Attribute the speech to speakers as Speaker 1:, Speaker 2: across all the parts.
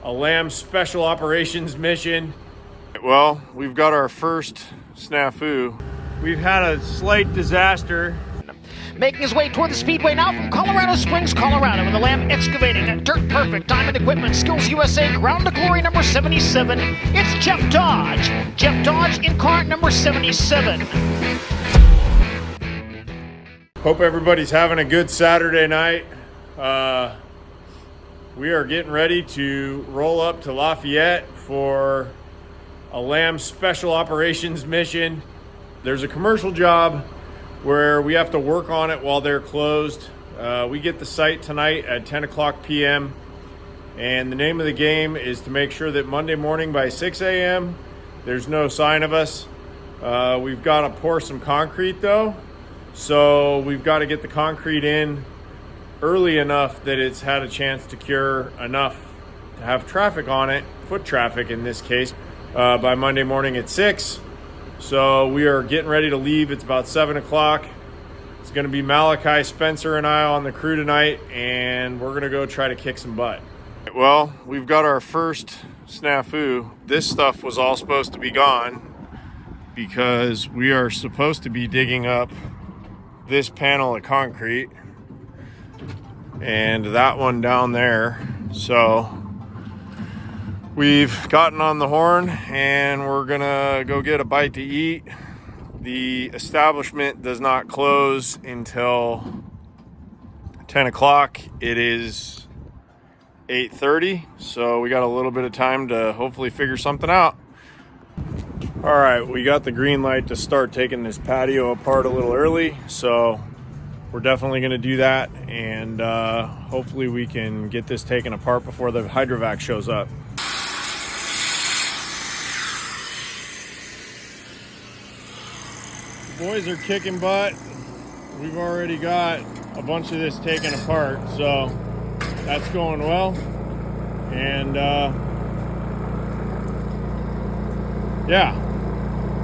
Speaker 1: a Lamb special operations mission.
Speaker 2: Well, we've got our first snafu.
Speaker 1: We've had a slight disaster.
Speaker 3: Making his way toward the speedway now from Colorado Springs, Colorado, with the Lamb excavating at Dirt Perfect Diamond Equipment Skills USA Ground to Glory number 77. It's Jeff Dodge. Jeff Dodge in car number 77.
Speaker 1: Hope everybody's having a good Saturday night. We are getting ready to roll up to Lafayette for a Lamb special operations mission. There's a commercial job where we have to work on it while they're closed. We get the site tonight at 10 o'clock p.m. and the name of the game is to make sure that Monday morning by 6 a.m. there's no sign of us. We've got to pour some concrete though, so we've got to get the concrete in early enough that it's had a chance to cure enough to have traffic on it, foot traffic in this case, by Monday morning at 6. So we are getting ready to leave. It's about 7 o'clock. It's going to be Malachi, Spencer, and I on the crew tonight, and we're going to go try to kick some butt.
Speaker 2: Well, we've got our first snafu. This stuff was all supposed to be gone because we are supposed to be digging up this panel of concrete and that one down there. So we've gotten on the horn and we're gonna go get a bite to eat. The establishment does not close until 10 o'clock. It is 8:30, so we got a little bit of time to hopefully figure something out. All right, we got the green light to start taking this patio apart a little early, so we're definitely going to do that, and hopefully we can get this taken apart before the Hydrovac shows up. The boys are kicking butt. We've already got a bunch of this taken apart, so that's going well. And yeah.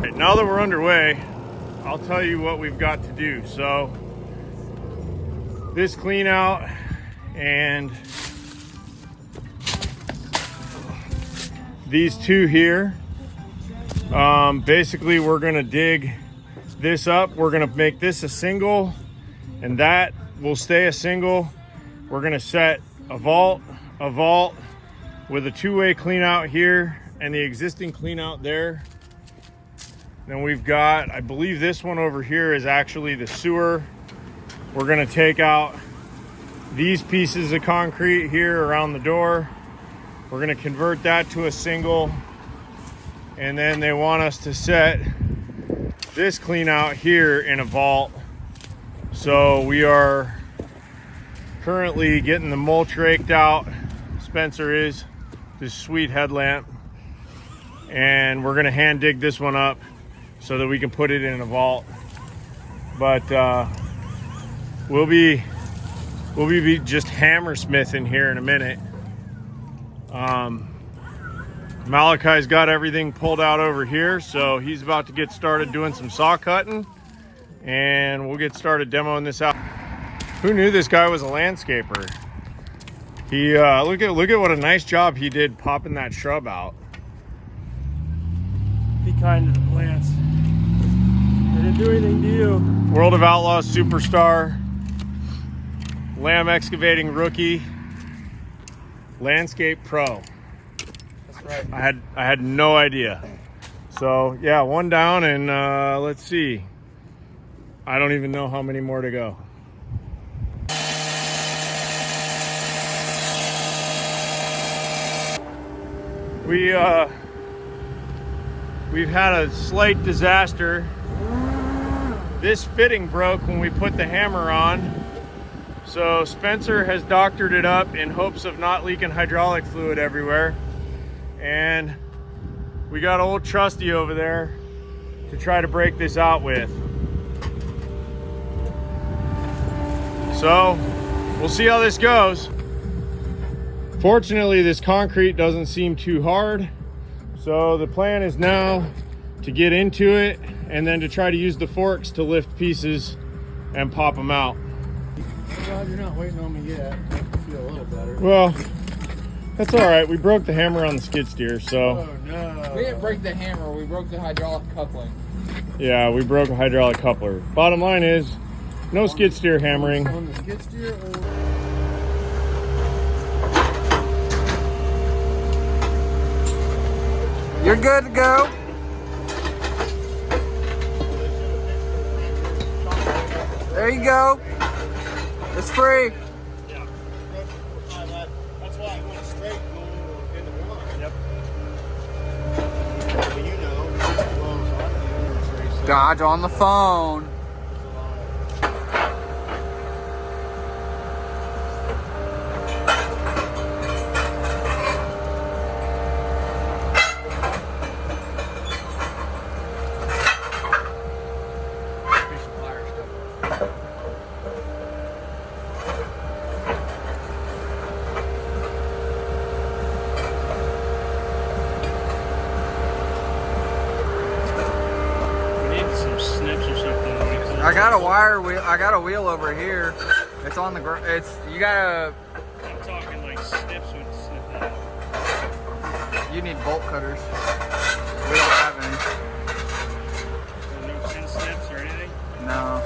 Speaker 2: Right, now that we're underway, I'll tell you what we've got to do. So this clean out and these two here, basically we're gonna dig this up. We're gonna make this a single and that will stay a single. We're gonna set a vault with a two-way clean out here and the existing clean out there. Then we've got, I believe this one over here is actually the sewer. We're gonna take out these pieces of concrete here around the door. We're gonna convert that to a single. And then they want us to set this clean out here in a vault. So we are currently getting the mulch raked out. Spencer is, this sweet headlamp. And we're gonna hand dig this one up so that we can put it in a vault. But we'll be just hammersmithing here in a minute. Malachi's got everything pulled out over here, so he's about to get started doing some saw cutting, and we'll get started demoing this out. Who knew this guy was a landscaper? He look at what a nice job he did popping that shrub out.
Speaker 1: Be kind to the plants. They didn't do anything to you.
Speaker 2: World of Outlaws superstar, Lamb excavating rookie, landscape pro.
Speaker 1: That's right.
Speaker 2: I had no idea. So yeah, one down, and let's see. I don't even know how many more to go. We've had a slight disaster. This fitting broke when we put the hammer on. So Spencer has doctored it up in hopes of not leaking hydraulic fluid everywhere. And we got old Trusty over there to try to break this out with. So we'll see how this goes. Fortunately, this concrete doesn't seem too hard. So the plan is now to get into it and then to try to use the forks to lift pieces and pop them out.
Speaker 1: I'm glad you're not waiting on me yet. I feel a little better.
Speaker 2: Well, That's all right. We broke the hammer on the skid steer, so.
Speaker 4: Oh no. We didn't break the hammer. We broke the hydraulic coupling.
Speaker 2: Yeah, we broke a hydraulic coupler. Bottom line is, no skid steer hammering.
Speaker 4: On the skid steer or... You're good to go. There you go. It's free.
Speaker 2: Yeah. That's why I went straight into one. Yep. Well, you know,
Speaker 4: Dodge on the phone. I got a wire wheel. I got a wheel over here. It's on the ground. It's you gotta.
Speaker 2: I'm talking like snips would snip that out.
Speaker 4: You need bolt cutters. We don't have any.
Speaker 2: No 10 snips or anything?
Speaker 4: No.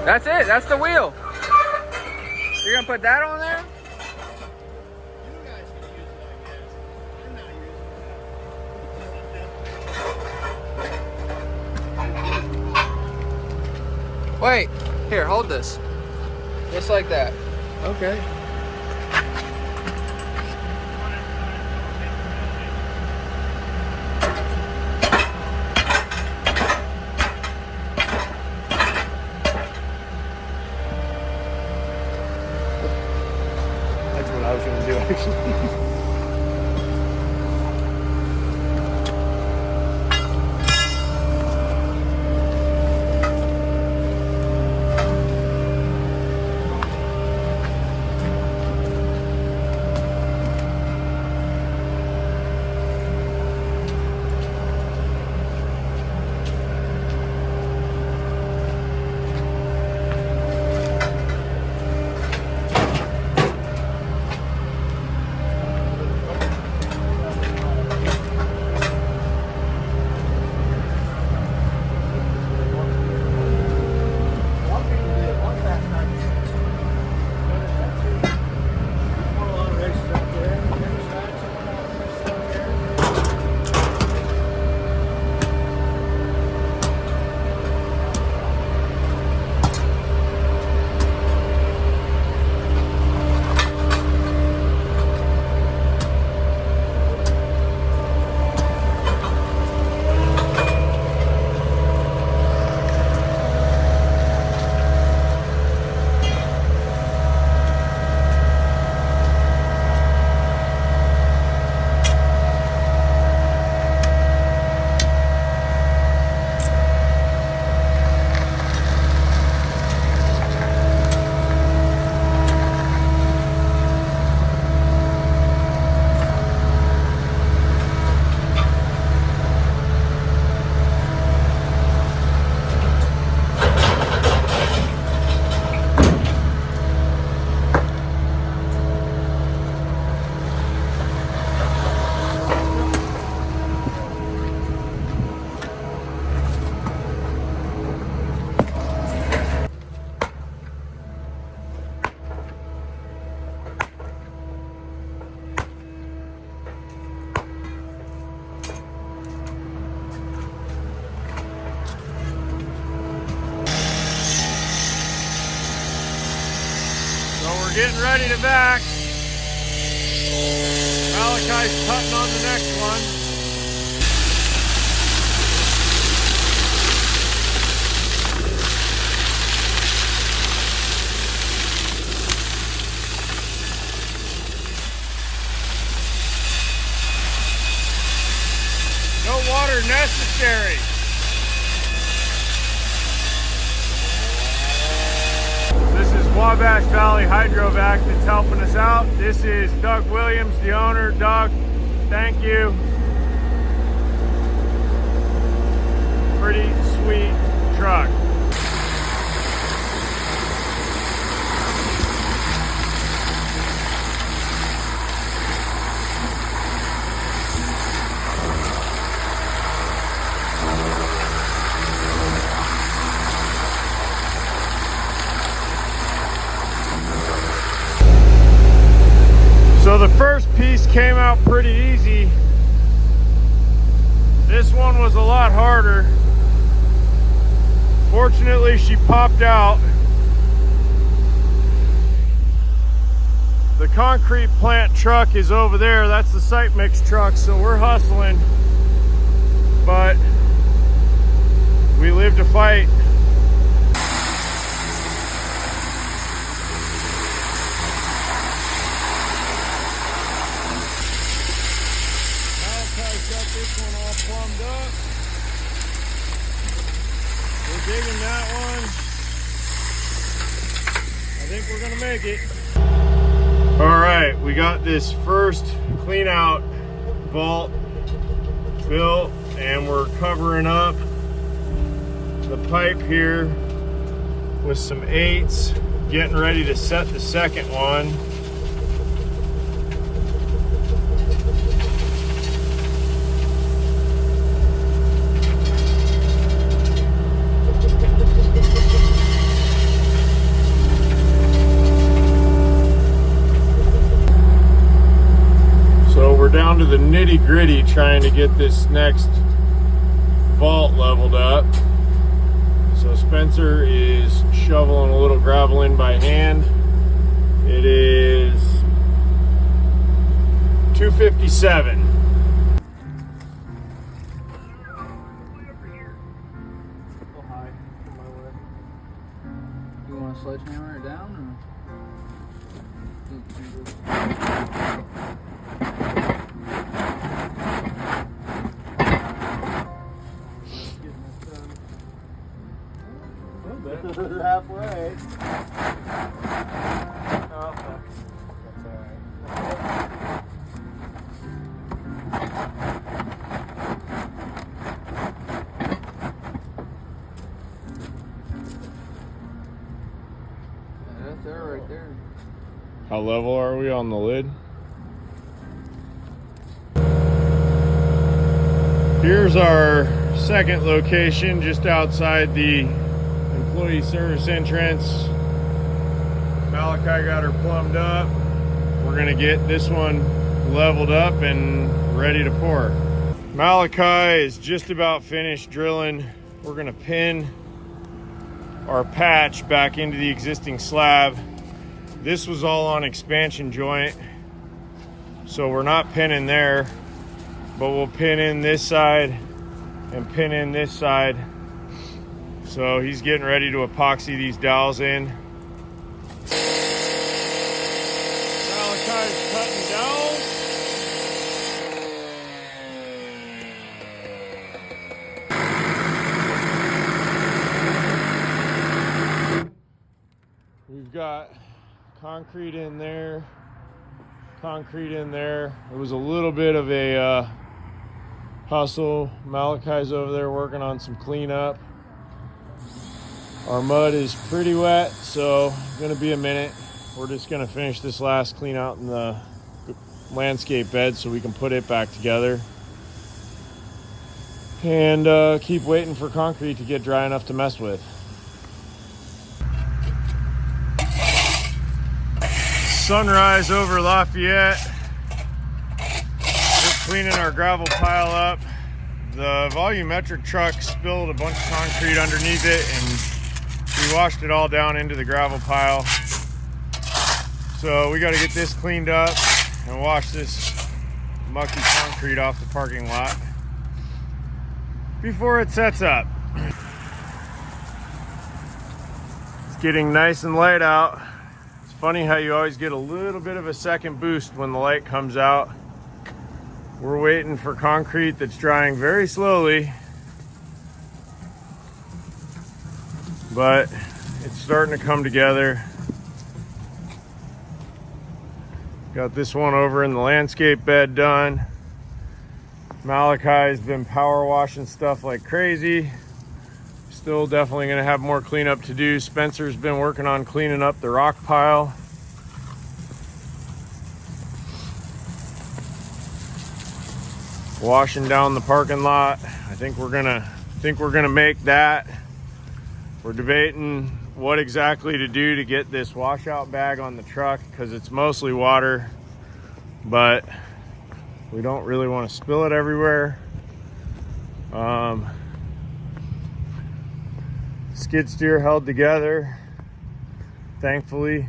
Speaker 4: That's it. That's the wheel. You're gonna put that on there? Wait, here, hold this. Just like that. Okay.
Speaker 2: That's what I was going to do, actually. Getting ready to vac. Malachi's cutting on the next one. No water necessary. Wabash Valley Hydrovac that's helping us out. This is Doug Williams, the owner. Doug, thank you. Pretty sweet truck. first piece came out pretty easy. This one was a lot harder. Fortunately, she popped out. The concrete plant truck is over there. That's the site mix truck, so we're hustling. But we live to fight. Malachi's got this one all plumbed up. We're digging that one. I think we're gonna make it. All right, we got this first clean out vault built, and we're covering up the pipe here with some 8s, getting ready to set the second one. Down to the nitty-gritty trying to get this next vault leveled up. So Spencer is shoveling a little gravel in by hand. It is 2:57.
Speaker 4: You want a sledgehammer it down? Or?
Speaker 2: Halfway. Oh, that's all right.
Speaker 4: That's there right there.
Speaker 2: How level are we on the lid? Here's our second location, just outside the employee service entrance. Malachi got her plumbed up. We're gonna get this one leveled up and ready to pour. Malachi is just about finished drilling. We're gonna pin our patch back into the existing slab. This was all on expansion joint, so we're not pinning there, but we'll pin in this side and pin in this side. So he's getting ready to epoxy these dowels in. Malachi's cutting dowels. We've got concrete in there, concrete in there. It was a little bit of a hustle. Malachi's over there working on some cleanup. Our mud is pretty wet, so it's gonna be a minute. We're just gonna finish this last clean out in the landscape bed so we can put it back together. And keep waiting for concrete to get dry enough to mess with. Sunrise over Lafayette. Just cleaning our gravel pile up. The volumetric truck spilled a bunch of concrete underneath it, and we washed it all down into the gravel pile. So we got to get this cleaned up and wash this mucky concrete off the parking lot before it sets up. It's getting nice and light out. It's funny how you always get a little bit of a second boost when the light comes out. We're waiting for concrete that's drying very slowly, but it's starting to come together. Got this one over in the landscape bed done. Malachi's been power washing stuff like crazy. Still definitely gonna have more cleanup to do. Spencer's been working on cleaning up the rock pile. Washing down the parking lot. I think we're gonna make that. We're debating what exactly to do to get this washout bag on the truck because it's mostly water. but we don't really want to spill it everywhere. Skid steer held together, thankfully,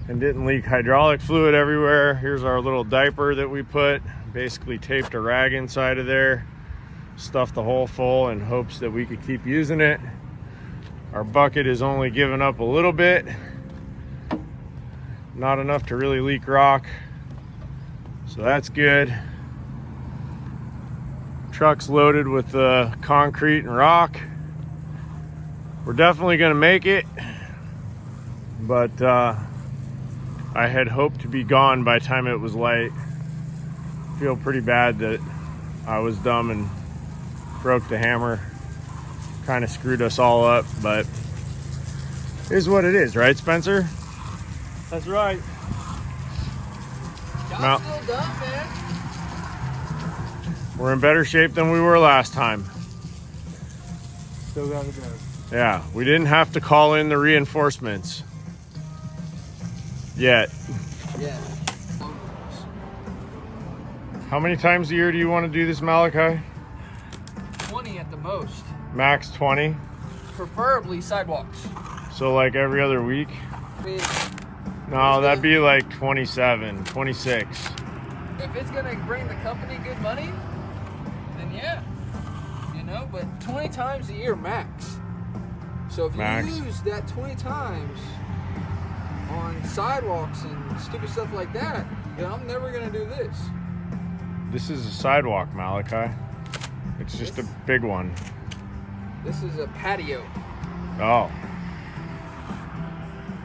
Speaker 2: and didn't leak hydraulic fluid everywhere. Here's our little diaper that we put, basically taped a rag inside of there, stuffed the hole full in hopes that we could keep using it. Our bucket is only giving up a little bit, not enough to really leak rock, so that's good. Truck's loaded with concrete and rock. We're definitely gonna make it, but I had hoped to be gone by the time it was light. Feel pretty bad that I was dumb and broke the hammer. Kind of screwed us all up, but it is what it is, right, Spencer?
Speaker 4: That's right.
Speaker 2: Now,
Speaker 4: Still done, man.
Speaker 2: we're in better shape than we were last time.
Speaker 4: Still gotta go.
Speaker 2: Yeah, we didn't have to call in the reinforcements yet.
Speaker 4: Yeah.
Speaker 2: How many times a year do you want to do this, Malachi?
Speaker 4: 20 at the most.
Speaker 2: Max 20?
Speaker 4: Preferably sidewalks.
Speaker 2: So like every other week?
Speaker 4: I mean,
Speaker 2: No, that'd be like 27, 26.
Speaker 4: if it's gonna bring the company good money, then yeah. You know, but 20 times a year max. So if you
Speaker 2: Max.
Speaker 4: use that 20 times on sidewalks and stupid stuff like that, then I'm never gonna do this.
Speaker 2: This is a sidewalk, Malachi. It's just a big one.
Speaker 4: This is a patio.
Speaker 2: Oh,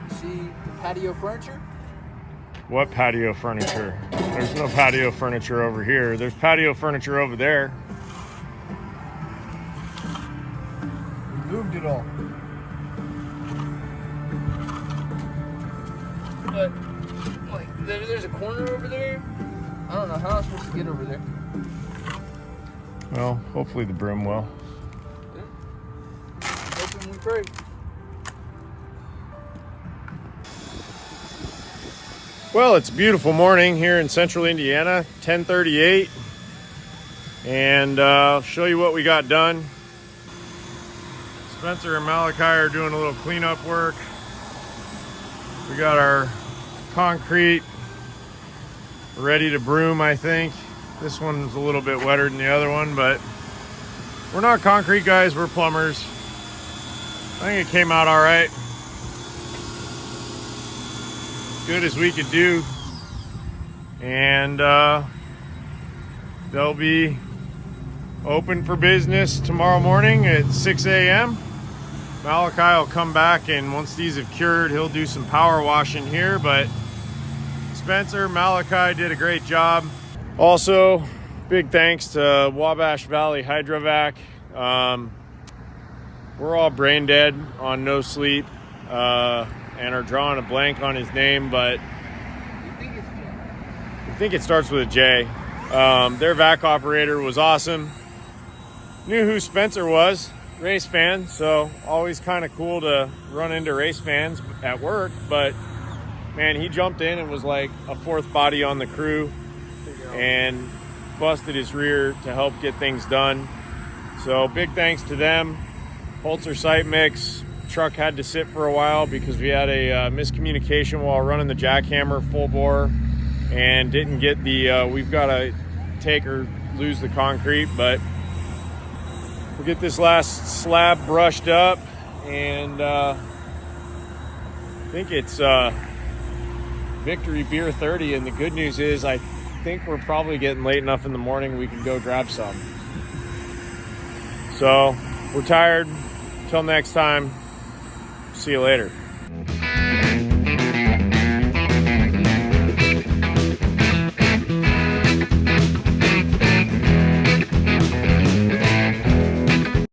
Speaker 4: See the patio furniture?
Speaker 2: what patio furniture? There's no patio furniture over here. There's patio furniture over there.
Speaker 4: We moved it all. But like there's a corner over there. I don't know how I'm supposed to get over there.
Speaker 2: Well, hopefully the broom will.
Speaker 4: Hoping we pray.
Speaker 2: Well, it's a beautiful morning here in central Indiana, 10:38. And I'll show you what we got done. Spencer and Malachi are doing a little cleanup work. We got our concrete ready to broom, I think. This one's a little bit wetter than the other one, but we're not concrete guys, we're plumbers. I think it came out all right. Good as we could do. And they'll be open for business tomorrow morning at 6 a.m. Malachi will come back, and once these have cured, he'll do some power washing here, but Spencer, Malachi did a great job. Also, big thanks to Wabash Valley Hydrovac. We're all brain dead on no sleep and are drawing a blank on his name, but I think it starts with a J. Their vac operator was awesome. Knew who Spencer was, race fan, so always kind of cool to run into race fans at work, but man, he jumped in and was like a fourth body on the crew and busted his rear to help get things done. So big thanks to them. Holzer Site Mix. Truck had to sit for a while because we had a miscommunication while running the jackhammer full bore and didn't get the, we've got to take or lose the concrete, but we'll get this last slab brushed up, and I think it's Victory Beer 30, and the good news is I think we're probably getting late enough in the morning we can go grab some. So we're tired. Till next time, see you later.